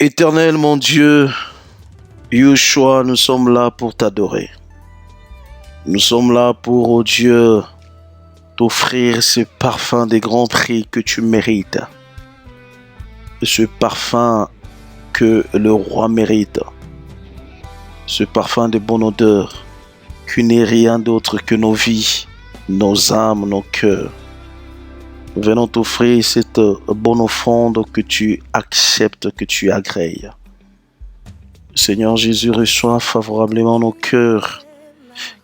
Éternel mon Dieu, Yeshua, nous sommes là pour t'adorer. Nous sommes là pour, oh Dieu, t'offrir ce parfum des grands prix que tu mérites. Ce parfum que le roi mérite. Ce parfum de bonne odeur qui n'est rien d'autre que nos vies, nos âmes, nos cœurs. Nous venons t'offrir cette bonne offrande que tu acceptes, que tu agrées. Seigneur Jésus, reçois favorablement nos cœurs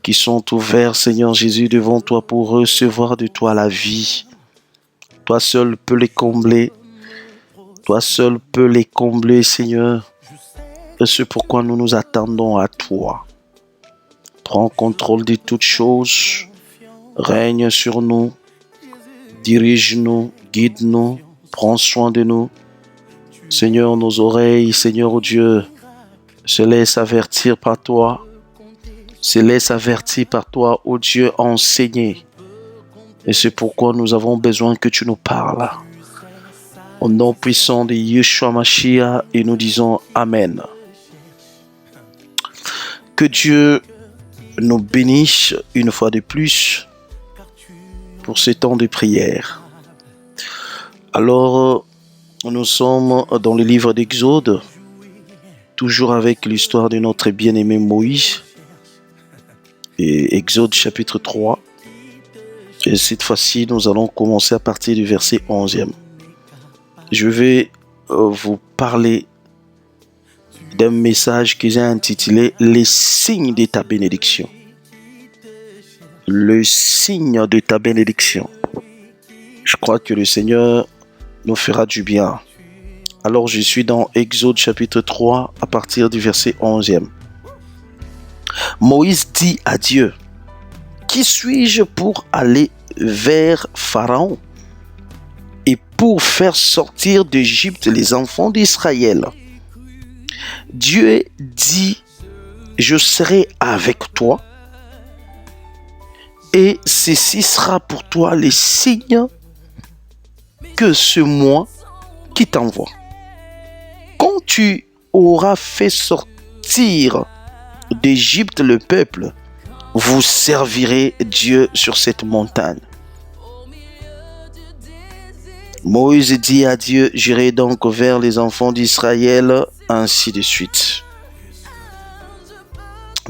qui sont ouverts, Seigneur Jésus, devant toi pour recevoir de toi la vie. Toi seul peux les combler. Toi seul peux les combler, Seigneur. Et c'est pourquoi nous nous attendons à toi. Prends contrôle de toutes choses. Règne sur nous. Dirige-nous, guide-nous, prends soin de nous. Seigneur, nos oreilles, Seigneur, oh Dieu, se laissent avertir par toi. Se laissent avertir par toi, oh Dieu, enseigner. Et c'est pourquoi nous avons besoin que tu nous parles. Au nom puissant de Yeshua Mashiach, et nous disons Amen. Que Dieu nous bénisse une fois de plus pour ce temps de prière. Alors, nous sommes dans le livre d'Exode, toujours avec l'histoire de notre bien-aimé Moïse, et Exode chapitre 3. Et cette fois-ci, nous allons commencer à partir du verset 11e. Je vais vous parler d'un message que j'ai intitulé « Les signes de ta bénédiction ». Le signe de ta bénédiction. Je crois que le Seigneur nous fera du bien. Alors je suis dans Exode chapitre 3 à partir du verset 11e. Moïse dit à Dieu, « Qui suis-je pour aller vers Pharaon et pour faire sortir d'Égypte les enfants d'Israël ?» Dieu dit, « Je serai avec toi. Et ceci sera pour toi les signes que c'est moi qui t'envoie. Quand tu auras fait sortir d'Égypte le peuple, vous servirez Dieu sur cette montagne. » Moïse dit à Dieu, « J'irai donc vers les enfants d'Israël, ainsi de suite. »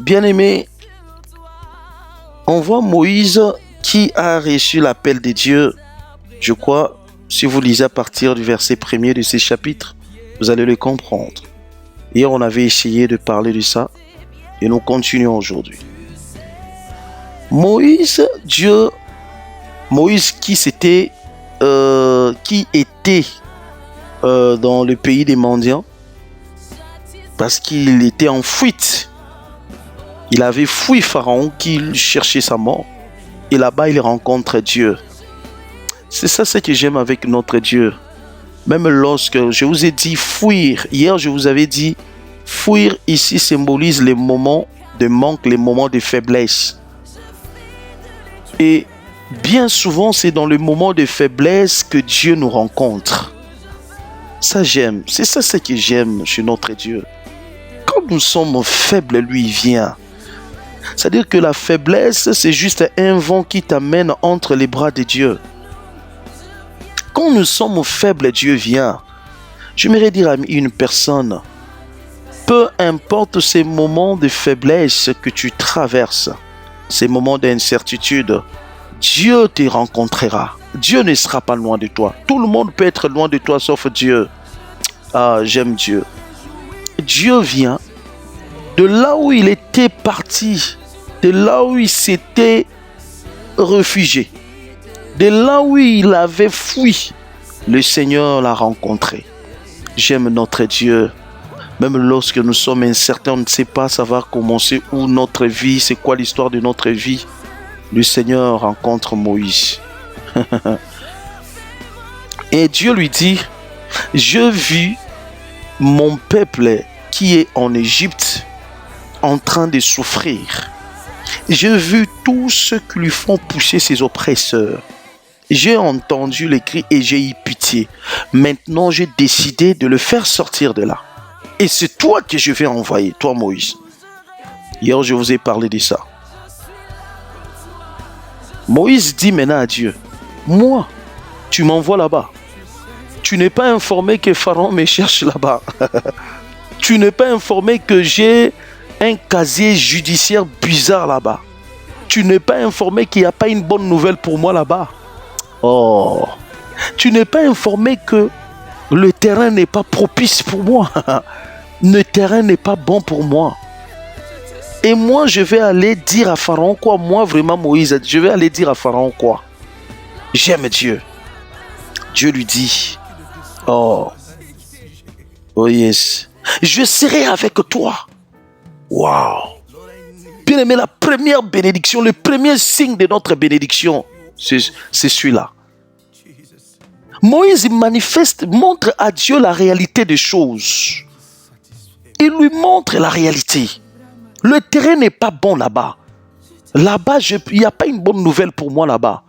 Bien-aimé, on voit Moïse qui a reçu l'appel de Dieu. Je crois, si vous lisez à partir du verset 1er de ces chapitres, vous allez le comprendre. Hier, on avait essayé de parler de ça et nous continuons aujourd'hui. Moïse qui était dans le pays des mendiants parce qu'il était en fuite. Il avait fui Pharaon qui cherchait sa mort. Et là-bas, il rencontre Dieu. C'est ça ce que j'aime avec notre Dieu. Même lorsque je vous ai dit fuir, hier je vous avais dit fuir ici symbolise les moments de manque, les moments de faiblesse. Et bien souvent, c'est dans le moment de faiblesse que Dieu nous rencontre. Ça j'aime. C'est ça ce que j'aime chez notre Dieu. Quand nous sommes faibles, lui vient. C'est-à-dire que la faiblesse, c'est juste un vent qui t'amène entre les bras de Dieu. Quand nous sommes faibles, Dieu vient. J'aimerais dire à une personne, peu importe ces moments de faiblesse que tu traverses, ces moments d'incertitude, Dieu te rencontrera. Dieu ne sera pas loin de toi. Tout le monde peut être loin de toi sauf Dieu. Ah, j'aime Dieu. Dieu vient de là où il était parti, de là où il s'était réfugié, de là où il avait fui, le Seigneur l'a rencontré. J'aime notre Dieu. Même lorsque nous sommes incertains, on ne sait pas ça va commencer où notre vie, c'est quoi l'histoire de notre vie. Le Seigneur rencontre Moïse. Et Dieu lui dit, « Je vis mon peuple qui est en Égypte en train de souffrir. J'ai vu tous ceux qui lui font pousser ses oppresseurs. J'ai entendu les cris et j'ai eu pitié. Maintenant, j'ai décidé de le faire sortir de là. Et c'est toi que je vais envoyer, toi Moïse. Hier, je vous ai parlé de ça. Moïse dit maintenant à Dieu, moi, tu m'envoies là-bas. Tu n'es pas informé que Pharaon me cherche là-bas. Tu n'es pas informé que j'ai un casier judiciaire bizarre là-bas. Tu n'es pas informé qu'il n'y a pas une bonne nouvelle pour moi là-bas. Oh, tu n'es pas informé que le terrain n'est pas propice pour moi. Le terrain n'est pas bon pour moi. Et moi, je vais aller dire à Pharaon quoi? Moi, vraiment, Moïse, je vais aller dire à Pharaon quoi? J'aime Dieu. Dieu lui dit, oh yes, je serai avec toi. Waouh. Bien aimé, la première bénédiction, le premier signe de notre bénédiction, c'est celui-là. Moïse manifeste, montre à Dieu la réalité des choses. Il lui montre la réalité. Le terrain n'est pas bon là-bas. Là-bas, il n'y a pas une bonne nouvelle pour moi là-bas.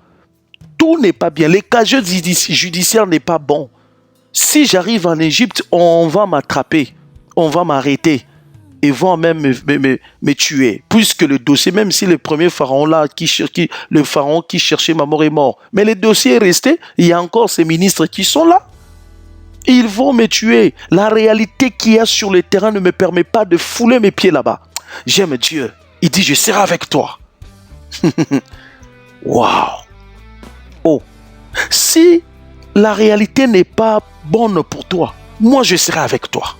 Tout n'est pas bien. Les casiers judiciaires n'est pas bon. Si j'arrive en Égypte, on va m'attraper. On va m'arrêter. Ils vont même me tuer. Puisque le dossier, même si le premier pharaon là, le pharaon qui cherchait ma mort est mort. Mais le dossier est resté. Il y a encore ces ministres qui sont là. Ils vont me tuer. La réalité qu'il y a sur le terrain ne me permet pas de fouler mes pieds là-bas. J'aime Dieu. Il dit, je serai avec toi. Waouh. Oh. Si la réalité n'est pas bonne pour toi, moi je serai avec toi.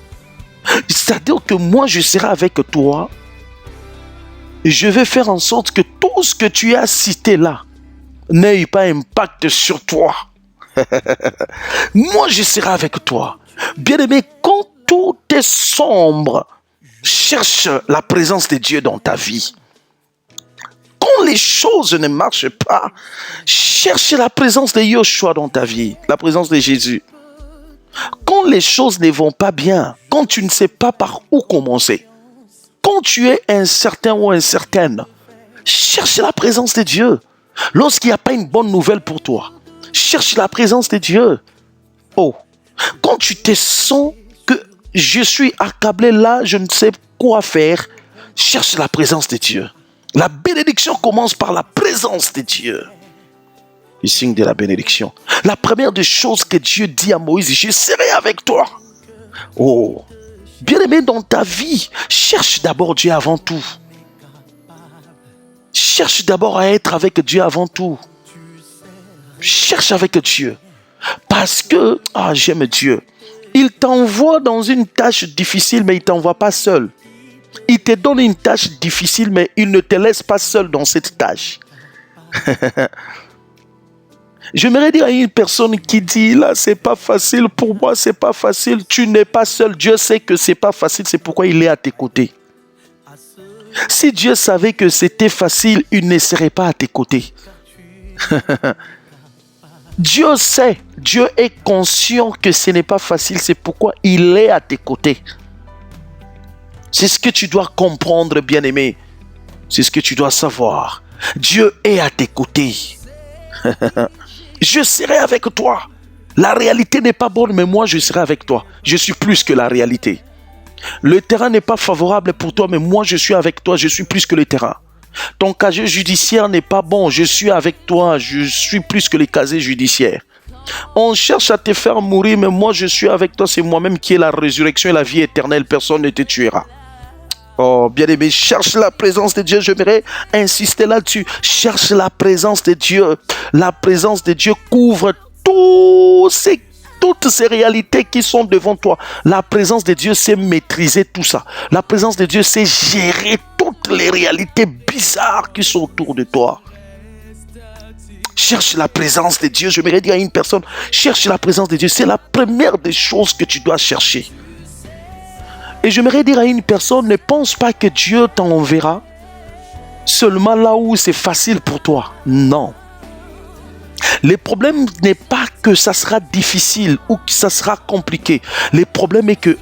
C'est-à-dire que moi je serai avec toi. Je vais faire en sorte que tout ce que tu as cité là n'ait pas impact sur toi. Moi je serai avec toi. Bien-aimé, quand tout est sombre, cherche la présence de Dieu dans ta vie. Quand les choses ne marchent pas, cherche la présence de Yoshua dans ta vie, la présence de Jésus. Quand les choses ne vont pas bien, quand tu ne sais pas par où commencer, quand tu es incertain ou incertaine, cherche la présence de Dieu. Lorsqu'il n'y a pas une bonne nouvelle pour toi, cherche la présence de Dieu. Oh, quand tu te sens que je suis accablé là, je ne sais quoi faire, cherche la présence de Dieu. La bénédiction commence par la présence de Dieu. Le signe de la bénédiction. La première des choses que Dieu dit à Moïse, je serai avec toi. Oh, bien-aimé, dans ta vie, cherche d'abord Dieu avant tout. Cherche d'abord à être avec Dieu avant tout. Cherche avec Dieu. Parce que, j'aime Dieu. Il t'envoie dans une tâche difficile, mais il ne t'envoie pas seul. Il te donne une tâche difficile, mais il ne te laisse pas seul dans cette tâche. J'aimerais dire à une personne qui dit, là, c'est pas facile, pour moi, c'est pas facile, tu n'es pas seul. Dieu sait que c'est pas facile, c'est pourquoi il est à tes côtés. Si Dieu savait que c'était facile, il ne serait pas à tes côtés. Dieu sait, Dieu est conscient que ce n'est pas facile, c'est pourquoi il est à tes côtés. C'est ce que tu dois comprendre, bien-aimé. C'est ce que tu dois savoir. Dieu est à tes côtés. Je serai avec toi. La réalité n'est pas bonne, mais moi je serai avec toi. Je suis plus que la réalité. Le terrain n'est pas favorable pour toi, mais moi je suis avec toi. Je suis plus que le terrain. Ton casier judiciaire n'est pas bon. Je suis avec toi. Je suis plus que les casiers judiciaires. On cherche à te faire mourir, mais moi je suis avec toi. C'est moi-même qui ai la résurrection et la vie éternelle. Personne ne te tuera. Oh, bien-aimé, cherche la présence de Dieu. J'aimerais insister là-dessus. Cherche la présence de Dieu. La présence de Dieu couvre toutes ces réalités qui sont devant toi. La présence de Dieu sait maîtriser tout ça. La présence de Dieu sait gérer toutes les réalités bizarres qui sont autour de toi. Cherche la présence de Dieu. J'aimerais dire à une personne, cherche la présence de Dieu. C'est la première des choses que tu dois chercher. Et j'aimerais dire à une personne, ne pense pas que Dieu t'enverra seulement là où c'est facile pour toi. Non. Le problème n'est pas que ça sera difficile ou que ça sera compliqué. Le problème est que,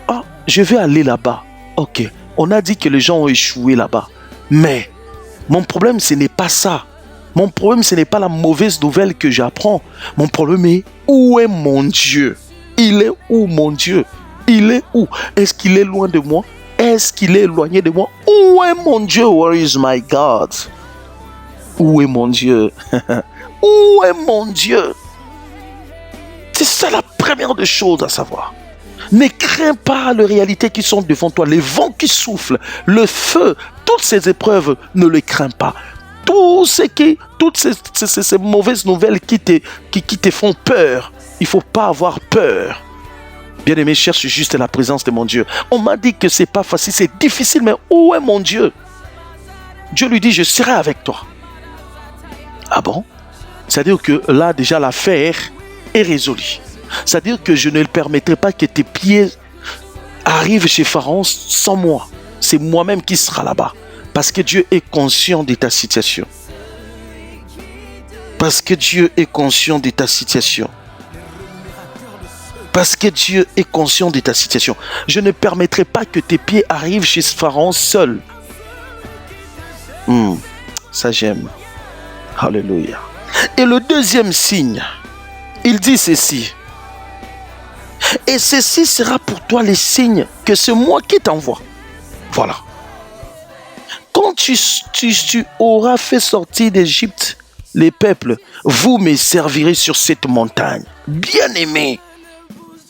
je vais aller là-bas. Ok, on a dit que les gens ont échoué là-bas. Mais mon problème, ce n'est pas ça. Mon problème, ce n'est pas la mauvaise nouvelle que j'apprends. Mon problème est, où est mon Dieu? Il est où mon Dieu? Il est où? Est-ce qu'il est loin de moi? Est-ce qu'il est éloigné de moi? Où est mon Dieu? Where is my God? Où est mon Dieu? Où est mon Dieu? C'est ça la première des choses à savoir. Ne crains pas les réalités qui sont devant toi, les vents qui soufflent, le feu, toutes ces épreuves, ne les crains pas. Toutes ces mauvaises nouvelles qui te font peur, il ne faut pas avoir peur. Bien-aimé, cherche juste la présence de mon Dieu. On m'a dit que ce n'est pas facile, c'est difficile, mais où est mon Dieu? Dieu lui dit, je serai avec toi. Ah bon? C'est-à-dire que là, déjà, l'affaire est résolue. C'est-à-dire que je ne permettrai pas que tes pieds arrivent chez Pharaon sans moi. C'est moi-même qui sera là-bas. Parce que Dieu est conscient de ta situation. Parce que Dieu est conscient de ta situation. Parce que Dieu est conscient de ta situation. Je ne permettrai pas que tes pieds arrivent chez Pharaon seul. Ça j'aime. Alléluia. Et le deuxième signe, il dit ceci. Et ceci sera pour toi les signes que c'est moi qui t'envoie. Voilà. Quand tu auras fait sortir d'Égypte les peuples, vous me servirez sur cette montagne. Bien-aimé,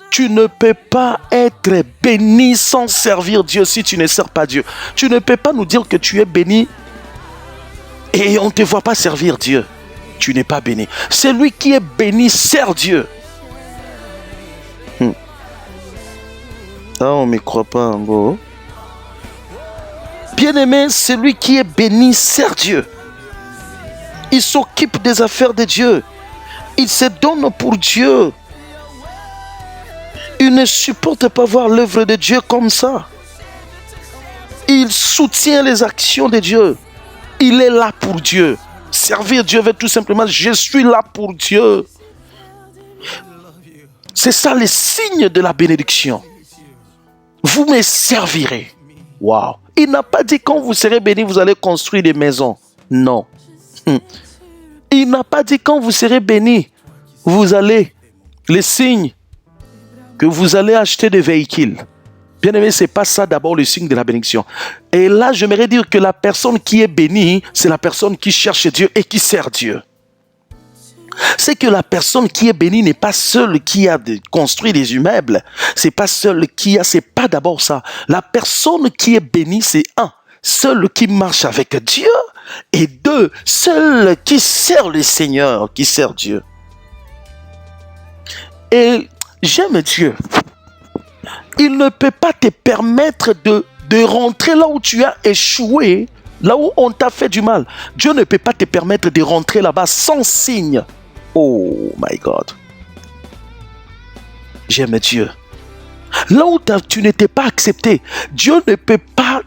tu ne peux pas être béni sans servir Dieu si tu ne sers pas Dieu. Tu ne peux pas nous dire que tu es béni et on ne te voit pas servir Dieu. Tu n'es pas béni. Celui qui est béni sert Dieu. Ah, on ne me croit pas en gros. Bien-aimé, celui qui est béni sert Dieu. Il s'occupe des affaires de Dieu. Il se donne pour Dieu. Il ne supporte pas voir l'œuvre de Dieu comme ça. Il soutient les actions de Dieu. Il est là pour Dieu. Servir Dieu veut tout simplement, je suis là pour Dieu. C'est ça les signes de la bénédiction. Vous me servirez. Waouh. Il n'a pas dit quand vous serez bénis, vous allez construire des maisons. Non. Il n'a pas dit quand vous serez bénis, vous allez, les signes, que vous allez acheter des véhicules. Bien aimé, ce n'est pas ça d'abord le signe de la bénédiction. Et là, j'aimerais dire que la personne qui est bénie, c'est la personne qui cherche Dieu et qui sert Dieu. C'est que la personne qui est bénie n'est pas seule qui a construit des immeubles. C'est pas seule qui a, c'est pas d'abord ça. La personne qui est bénie, c'est un, seule qui marche avec Dieu, et deux, seule qui sert le Seigneur, qui sert Dieu. Et j'aime Dieu. Il ne peut pas te permettre de rentrer là où tu as échoué, là où on t'a fait du mal. Dieu ne peut pas te permettre de rentrer là-bas sans signe. Oh my God. J'aime Dieu. Là où tu n'étais pas accepté, Dieu ne peut pas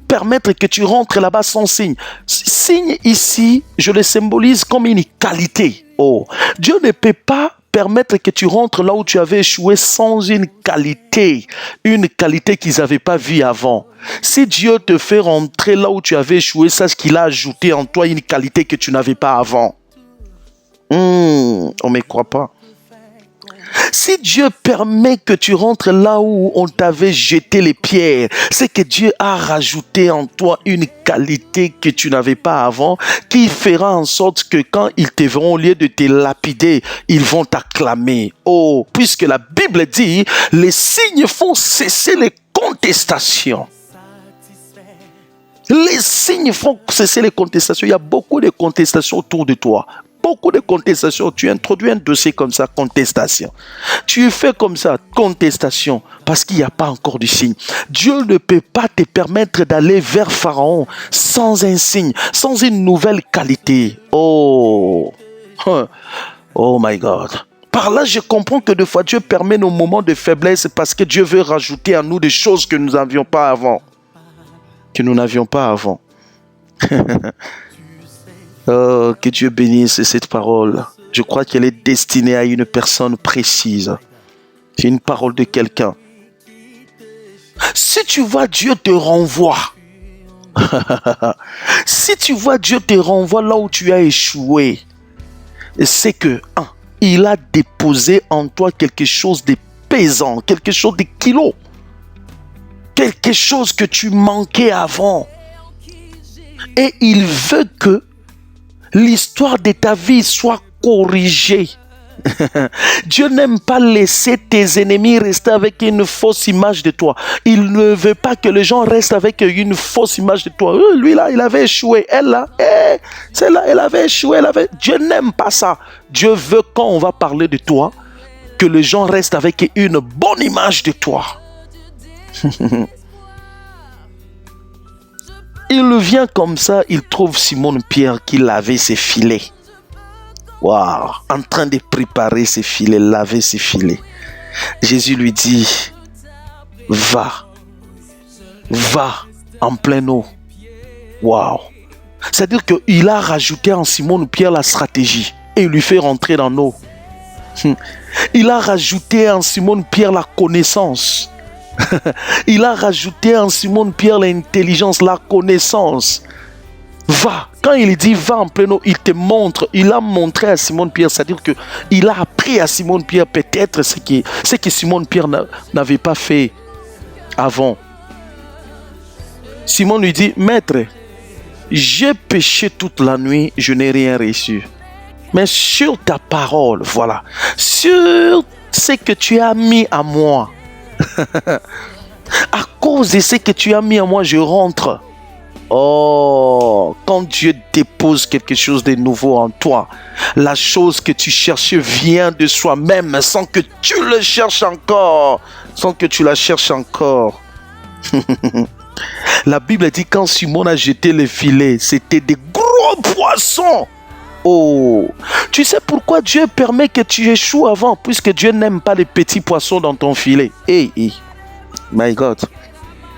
permettre que tu rentres là-bas sans signe. Signe ici, je le symbolise comme une qualité. Oh, Dieu ne peut pas permettre que tu rentres là où tu avais échoué sans une qualité qu'ils n'avaient pas vue avant. Si Dieu te fait rentrer là où tu avais échoué, sache qu'il a ajouté en toi une qualité que tu n'avais pas avant. On ne me croit pas. Si Dieu permet que tu rentres là où on t'avait jeté les pierres, c'est que Dieu a rajouté en toi une qualité que tu n'avais pas avant, qui fera en sorte que quand ils te verront, au lieu de te lapider, ils vont t'acclamer. Oh, puisque la Bible dit, les signes font cesser les contestations. Les signes font cesser les contestations. Il y a beaucoup de contestations autour de toi. Beaucoup de contestations. Tu introduis un dossier comme ça, contestation. Tu fais comme ça, contestation, parce qu'il n'y a pas encore de signe. Dieu ne peut pas te permettre d'aller vers Pharaon sans un signe, sans une nouvelle qualité. Oh my God. Par là, je comprends que des fois, Dieu permet nos moments de faiblesse parce que Dieu veut rajouter à nous des choses que nous n'avions pas avant. Oh, que Dieu bénisse cette parole. Je crois qu'elle est destinée à une personne précise. C'est une parole de quelqu'un. Si tu vois Dieu te renvoie, si tu vois Dieu te renvoie là où tu as échoué, c'est que, il a déposé en toi quelque chose de pesant, quelque chose de kilos, quelque chose que tu manquais avant. Et il veut que l'histoire de ta vie soit corrigée. Dieu n'aime pas laisser tes ennemis rester avec une fausse image de toi. Il ne veut pas que les gens restent avec une fausse image de toi. Lui là, il avait échoué. Elle là, celle-là, elle avait échoué. Dieu n'aime pas ça. Dieu veut, quand on va parler de toi, que les gens restent avec une bonne image de toi. Il vient comme ça, il trouve Simon-Pierre qui lavait ses filets. Waouh, en train de préparer ses filets, laver ses filets. Jésus lui dit, va en pleine eau. Waouh. C'est-à-dire qu'il a rajouté en Simon-Pierre la stratégie et il lui fait rentrer dans l'eau. Il a rajouté en Simon-Pierre la connaissance. Il a rajouté en Simon-Pierre l'intelligence, la connaissance. Va. Quand il dit va en pleine eau, il te montre. Il a montré à Simon-Pierre, c'est-à-dire qu'il a appris à Simon-Pierre peut-être ce que Simon-Pierre n'avait pas fait avant. Simon lui dit, maître, j'ai péché toute la nuit, je n'ai rien reçu. Mais sur ta parole, voilà, sur ce que tu as mis à moi, à cause de ce que tu as mis à moi, je rentre. Oh, quand Dieu dépose quelque chose de nouveau en toi, la chose que tu cherchais vient de soi-même sans que tu le cherches encore, sans que tu la cherches encore. La Bible dit quand Simon a jeté le filet, c'était des gros poissons. Oh, tu sais pourquoi Dieu permet que tu échoues avant, puisque Dieu n'aime pas les petits poissons dans ton filet. Hey, my God.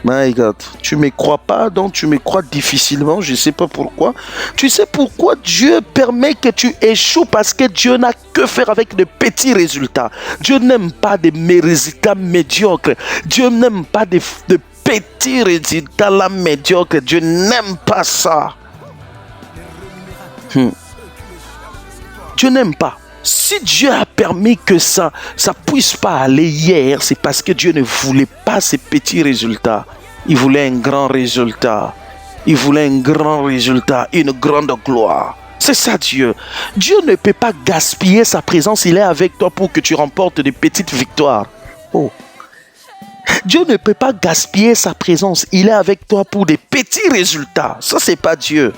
My God, tu ne me crois pas, donc tu me crois difficilement, je ne sais pas pourquoi. Tu sais pourquoi Dieu permet que tu échoues? Parce que Dieu n'a que faire avec de petits résultats. Dieu n'aime pas des résultats médiocres. Dieu n'aime pas de petits résultats là médiocres. Dieu n'aime pas ça. Dieu n'aime pas. Si Dieu a permis que ça puisse pas aller hier, c'est parce que Dieu ne voulait pas ces petits résultats. Il voulait un grand résultat. Il voulait un grand résultat, une grande gloire. C'est ça Dieu. Dieu ne peut pas gaspiller sa présence. Il est avec toi pour que tu remportes des petites victoires. Oh. Dieu ne peut pas gaspiller sa présence. Il est avec toi pour des petits résultats. Ça, c'est pas Dieu.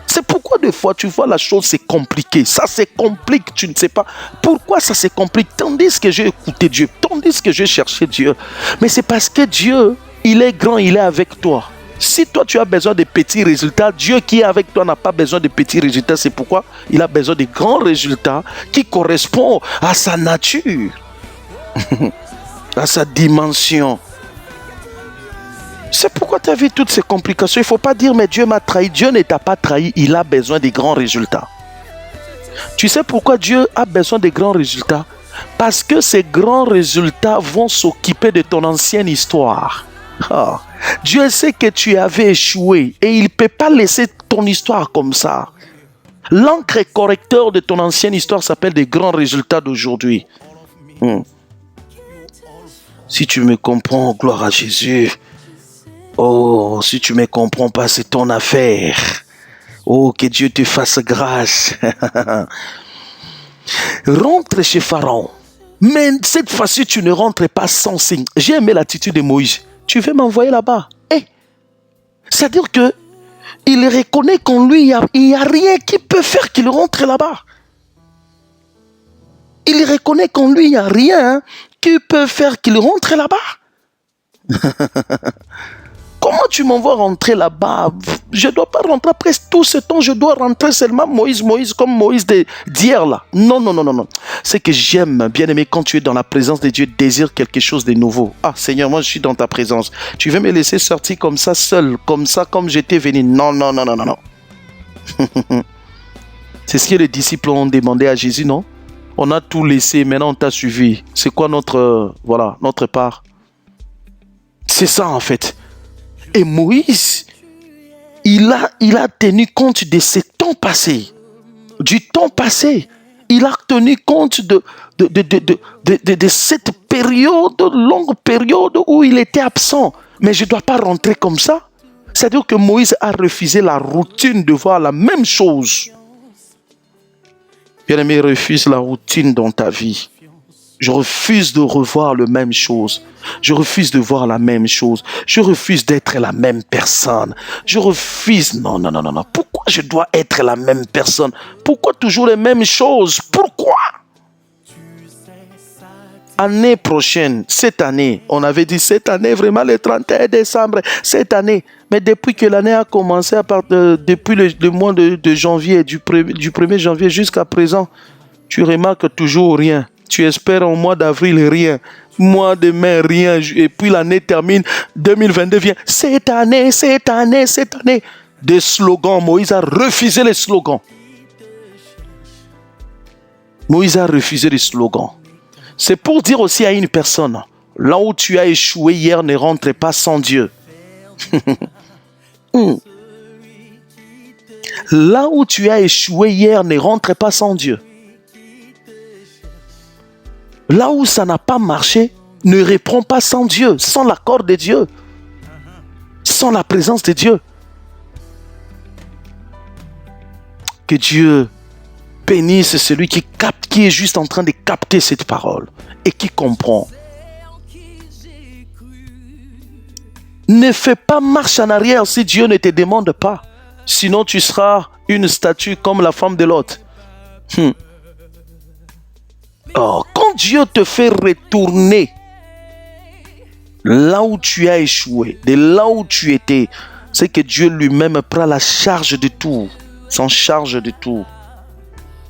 C'est pourquoi des fois tu vois la chose c'est compliqué. Ça se complique, tu ne sais pas pourquoi ça se complique. Tandis que j'ai écouté Dieu, tandis que j'ai cherché Dieu. Mais c'est parce que Dieu, il est grand, il est avec toi. Si toi tu as besoin de petits résultats, Dieu qui est avec toi n'a pas besoin de petits résultats. C'est pourquoi il a besoin de grands résultats qui correspondent à sa nature, à sa dimension. C'est pourquoi tu as vu toutes ces complications. Il ne faut pas dire mais Dieu m'a trahi. Dieu ne t'a pas trahi. Il a besoin de grands résultats. Tu sais pourquoi Dieu a besoin de grands résultats? Parce que ces grands résultats vont s'occuper de ton ancienne histoire. Oh. Dieu sait que tu avais échoué et il ne peut pas laisser ton histoire comme ça. L'encre correcteur de ton ancienne histoire s'appelle des grands résultats d'aujourd'hui. Si tu me comprends, gloire à Jésus. Oh, si tu ne me comprends pas, c'est ton affaire. Oh, que Dieu te fasse grâce. Rentre chez Pharaon. Mais cette fois-ci, tu ne rentres pas sans signe. J'ai aimé l'attitude de Moïse. Tu veux m'envoyer là-bas? C'est-à-dire que il reconnaît qu'en lui, il n'y a rien qui peut faire qu'il rentre là-bas. Il reconnaît qu'en lui, il n'y a rien qui peut faire qu'il rentre là-bas. Comment tu m'envoies rentrer là-bas? Je ne dois pas rentrer après tout ce temps. Je dois rentrer seulement Moïse, comme Moïse d'hier là. Non. C'est que j'aime, bien aimé, quand tu es dans la présence de Dieu, désire quelque chose de nouveau. Ah Seigneur, moi je suis dans ta présence. Tu veux me laisser sortir comme ça, seul, comme j'étais venu? Non. C'est ce que les disciples ont demandé à Jésus, non? On a tout laissé, maintenant on t'a suivi. C'est quoi notre part? C'est ça en fait. Et Moïse, il a tenu compte de ces temps passés, du temps passé. Il a tenu compte de cette période, longue période où il était absent. Mais je ne dois pas rentrer comme ça. C'est-à-dire que Moïse a refusé la routine de voir la même chose. Bien-aimé, refuse la routine dans ta vie. Je refuse de revoir la même chose. Je refuse de voir la même chose. Je refuse d'être la même personne. Je refuse... Non. Pourquoi je dois être la même personne? Pourquoi toujours les mêmes choses? Pourquoi? Année prochaine, cette année, on avait dit cette année, vraiment le 31 décembre, cette année. Mais depuis que l'année a commencé, depuis le mois de janvier, du 1er janvier jusqu'à présent, tu remarques toujours rien. Tu espères au mois d'avril rien, mois de mai rien, et puis l'année termine, 2022 vient. Cette année. Des slogans, Moïse a refusé les slogans. Moïse a refusé les slogans. C'est pour dire aussi à une personne, là où tu as échoué hier, ne rentre pas sans Dieu. Là où tu as échoué hier, ne rentre pas sans Dieu. Là où ça n'a pas marché, ne reprends pas sans Dieu, sans l'accord de Dieu, sans la présence de Dieu. Que Dieu bénisse celui qui capte, qui est juste en train de capter cette parole et qui comprend. Ne fais pas marche en arrière si Dieu ne te demande pas. Sinon tu seras une statue comme la femme de Lot. Oh, quand Dieu te fait retourner là où tu as échoué, de là où tu étais, c'est que Dieu lui-même prend la charge de tout, s'en charge de tout.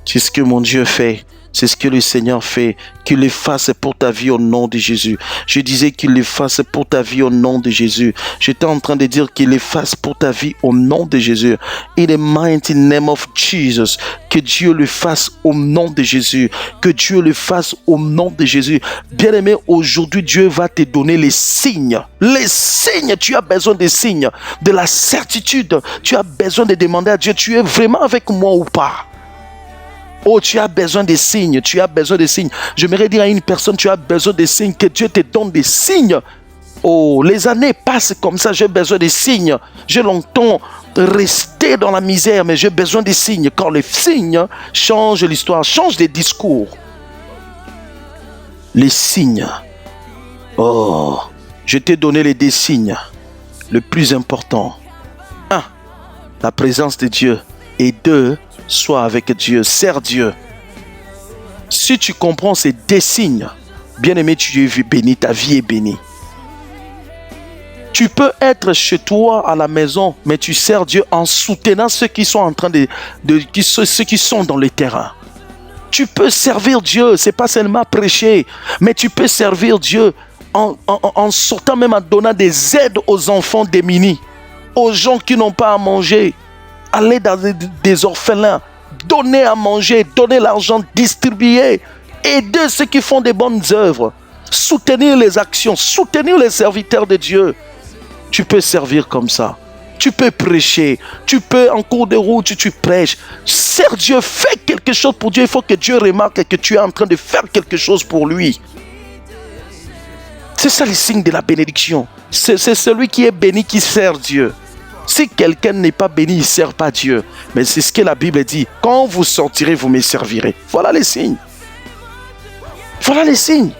C'est ce que mon Dieu fait. C'est ce que le Seigneur fait, qu'il le fasse pour ta vie au nom de Jésus. Je disais qu'il le fasse pour ta vie au nom de Jésus. J'étais en train de dire qu'il le fasse pour ta vie au nom de Jésus. In the mighty name of Jesus. Que Dieu le fasse au nom de Jésus. Que Dieu le fasse au nom de Jésus. Bien-aimé, aujourd'hui, Dieu va te donner les signes. Les signes, tu as besoin des signes, de la certitude. Tu as besoin de demander à Dieu, tu es vraiment avec moi ou pas? Oh, tu as besoin des signes, tu as besoin des signes. J'aimerais dire à une personne, tu as besoin des signes, que Dieu te donne des signes. Oh, les années passent comme ça, j'ai besoin des signes. J'ai longtemps resté dans la misère, mais j'ai besoin des signes. Quand les signes changent l'histoire, changent les discours. Les signes. Oh, je t'ai donné les deux signes. Le plus important. 1. La présence de Dieu. Et 2. Sois avec Dieu, sers Dieu. Si tu comprends ces deux signes, bien-aimé, tu es béni, ta vie est bénie. Tu peux être chez toi à la maison, mais tu sers Dieu en soutenant ceux qui sont en train ceux qui sont dans le terrain. Tu peux servir Dieu, c'est pas seulement prêcher, mais tu peux servir Dieu en sortant même en donnant des aides aux enfants démunis, aux gens qui n'ont pas à manger. Aller dans des orphelins, donner à manger, donner l'argent, distribuer, aider ceux qui font des bonnes œuvres, soutenir les actions, soutenir les serviteurs de Dieu. Tu peux servir comme ça. Tu peux prêcher, tu peux en cours de route, tu prêches. Sers Dieu, fais quelque chose pour Dieu. Il faut que Dieu remarque que tu es en train de faire quelque chose pour lui. C'est ça le signe de la bénédiction. C'est celui qui est béni qui sert Dieu. Si quelqu'un n'est pas béni, il ne sert pas Dieu. Mais c'est ce que la Bible dit. Quand vous sortirez, vous me servirez. Voilà les signes. Voilà les signes.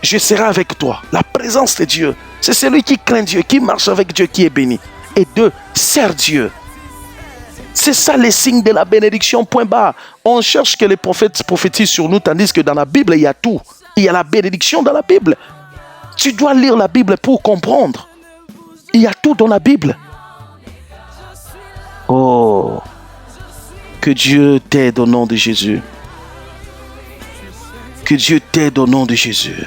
Je serai avec toi. La présence de Dieu. C'est celui qui craint Dieu, qui marche avec Dieu, qui est béni. Et 2, sert Dieu. C'est ça les signes de la bénédiction, point barre. On cherche que les prophètes prophétisent sur nous, tandis que dans la Bible, il y a tout. Il y a la bénédiction dans la Bible. Tu dois lire la Bible pour comprendre. Il y a tout dans la Bible. Oh, que Dieu t'aide au nom de Jésus. Que Dieu t'aide au nom de Jésus.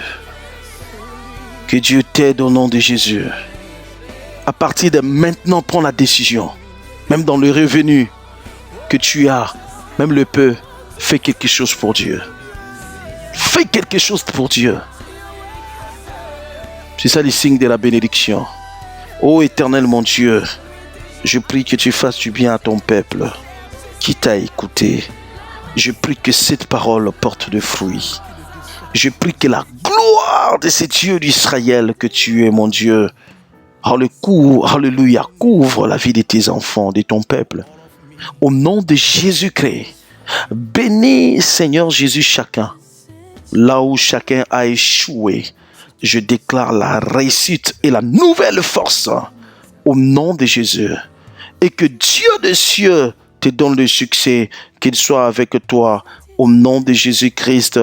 Que Dieu t'aide au nom de Jésus. À partir de maintenant, prends la décision. Même dans le revenu que tu as, même le peu, fais quelque chose pour Dieu. Fais quelque chose pour Dieu. C'est ça les signes de la bénédiction. Ô Éternel mon Dieu, je prie que tu fasses du bien à ton peuple qui t'a écouté. Je prie que cette parole porte de fruits. Je prie que la gloire de ce Dieu d'Israël que tu es, mon Dieu, alléluia, couvre la vie de tes enfants, de ton peuple. Au nom de Jésus-Christ, bénis, Seigneur Jésus, chacun. Là où chacun a échoué, je déclare la réussite et la nouvelle force au nom de Jésus. Et que Dieu des cieux te donne le succès, qu'il soit avec toi au nom de Jésus-Christ.